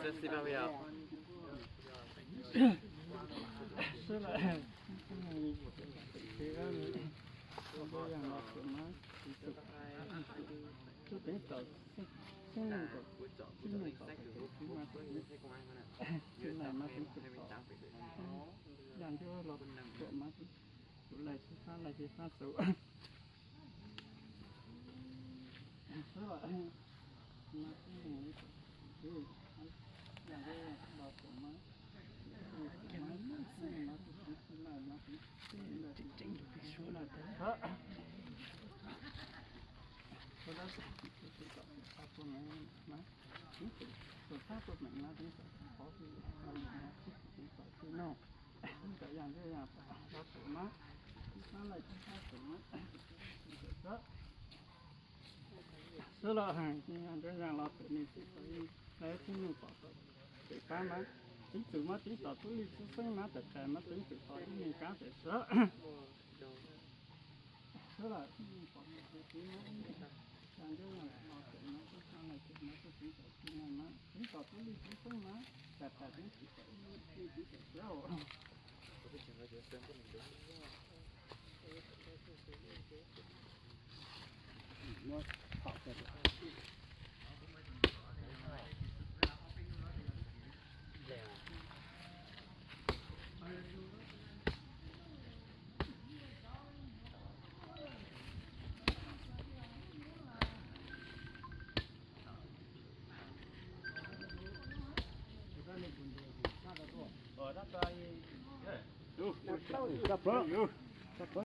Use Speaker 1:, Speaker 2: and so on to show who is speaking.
Speaker 1: 这是哪位啊？
Speaker 2: 是了，这个我养了什么？就等到现在个，现在个起码现在嘛ถึง10อย่างที่เราตัวมาถึงไหลที่ฟ้าไหลที่ฟ้าสูงใช่ป่ะมาที่ไหนคืออย่างที่เราตัวมาจริงๆพี่ชัวร์นะเพราะเราถ้าตัวไหนมาส่วนถ้าตัวไหนมาถึงขอคือเราที่ต่อคือนอกแต่อย่างที่เราตัวมานั่นแหละที่ถ้าตัวมาก็สละห่างที่อย่างที่เราตัวนี้ที่ตัวนี้แล้วที่นู่นก็ติดตามมาtính từ mà tínhต่อทุลีซึ่งมาแต่แต่มาtính từต่อที่มีการแต่เสอะเท่าไหร่ที่มีความที่มาการเรื่องเราเสร็จมาที่ทางไหนที่มาที่tínhต่อที่ไหนมาtínhต่อทุลีซึ่งมาแต่แต่tính từต่อที่tínhแต่เสอะnó học được đó